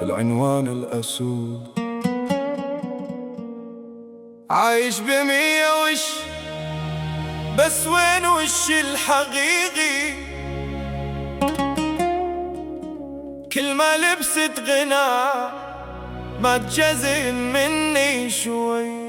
العنوان الأسود. عايش بمية وش، بس وين وش الحقيقي؟ كل ما لبست غنى ما تجزن مني شوي.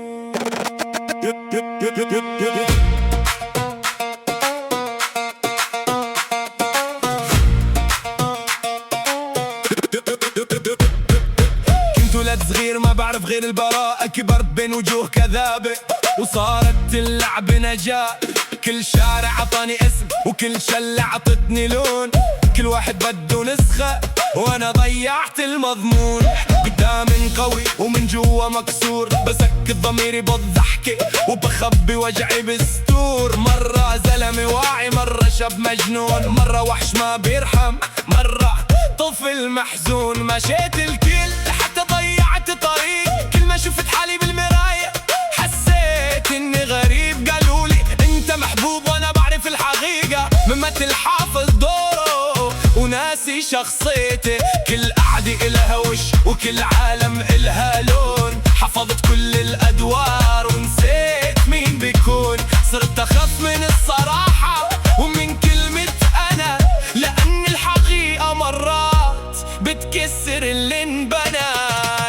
كنت ولد صغير ما بعرف غير البراءة، كبرت بين وجوه كذابة وصارت اللعب نجاة. كل شارع عطاني اسم وكل شلة عطتني لون، كل واحد بده نسخة وانا ضيعت المضمون. قدام قوي ومن جوا مكسور، بسكت ضميري بالضحكة وبخبي وجعي بستور. مرة زلمة واعي، مرة شاب مجنون، مرة وحش ما بيرحم، مرة طفل محزون. مشيت الكل حتى ضيعت طريق، كل ما شفت حالي بالمراية حسيت اني غريب. قالولي انت محبوب وانا بعرف الحقيقة، ممثل حافظ دوره وناسي شخصيتي. كل قعدة إلها وش وكل عالم إلها لون، حفظت كل الأدوار ونسيت مين بيكون. صرت أخاف من الصراحة ومن كلمة أنا، لأن الحقيقة مرات بتكسر اللي انبنى.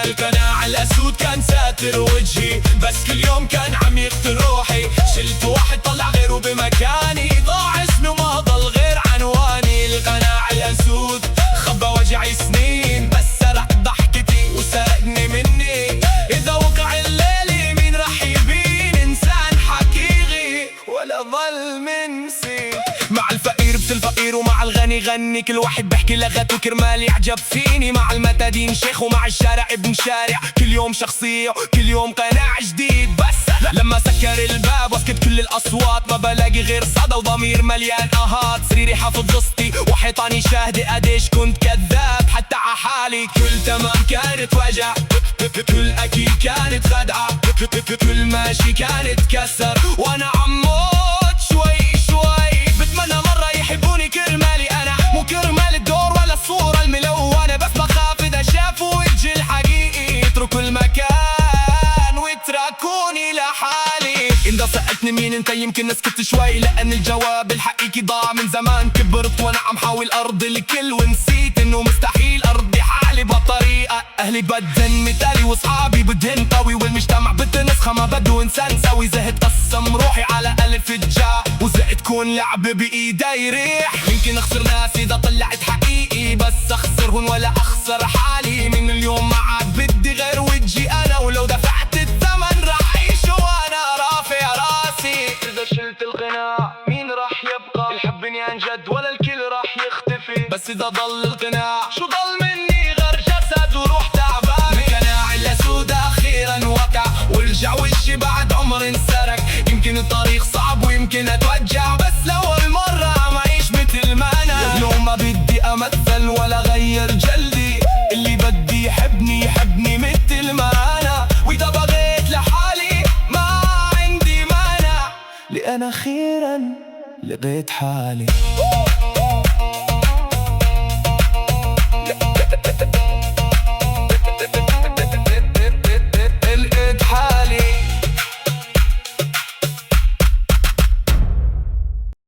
القناع الأسود كان ساتر وجهي، بس كل يوم كان عم يقتل روحي. شلت واحد طلع غيره بمكاني، ضاع اسمه ما ضل غير عنواني. القناع الأسود خبى وجعي سنين، بس سرق ضحكتي وسرقني مني. إذا وقع الليل مين رح يبين إنسان حقيقي ولا ظل منسي؟ مع الفقير بس الفقير ومع الغني غني، كل واحد بحكي لغته كرمال يعجب فيني. مع المتادين شيخ ومع الشارع ابن شارع، كل يوم شخصية كل يوم قناع جديد. بس لما سكر الباب واسكت كل الأصوات، ما بلاقي غير صدى وضمير مليان آهات. سريري حافظ قصتي وحيطاني شاهدة قديش كنت كذاب حتى عحالي. كل تمام كانت وجع، كل أكيد كانت خدعة، كل ماشي كانت كسر وانا عموت شوي شوي. بتمنى مرة يحبوني كرمالي انا، مو كرمال الدور ولا الصورة الملونة. بس بخاف اذا شافوا وجهي الحقيقي يتركوا المكان ويتركوني لحالي. إذا سألتني مين انت يمكن اسكت شوي، لأن الجواب الحقيقي ضاع من زمان. كبرت وانا عم حاول ارضي الكل ونسيت انه مستحيل ارضي حالي بطريقة. اهلي بدهن مثالي واصحابي بدهن قوي، والمجتمع بده نسخة ما بده انسان سوي. زهقت قسم روحي على الف الجاء، وزهقت كون لعب بايدي يريح. يمكن اخسر ناس اذا طلعت حقيقي، بس اخسرهن ولا اخسر حالي. من اليوم ما عاد بدي غير وجهي انا، ولو دفعت الثمن رح اعيش وانا رافع راسي. اذا شلت القناع مين رح يبقى؟ الحبني عن جد ولا الكل رح يختفي؟ بس اذا ضل القناع شو ضل مني غير جسد وروح تعبان؟ القناع الاسود اخيرا وقع ورجع وجهي بعد عمر انسرق. يمكن الطريق صعب ويمكن اتوجع، بس لأول مرة عم اعيش مثل ما انا. اليوم ما بدي امثل ولا غير جلدي، اللي بدي يحبني مثل ما انا. واذا بغيت لحالي ما عندي مانع، لأن اخيرا لقيت حالي.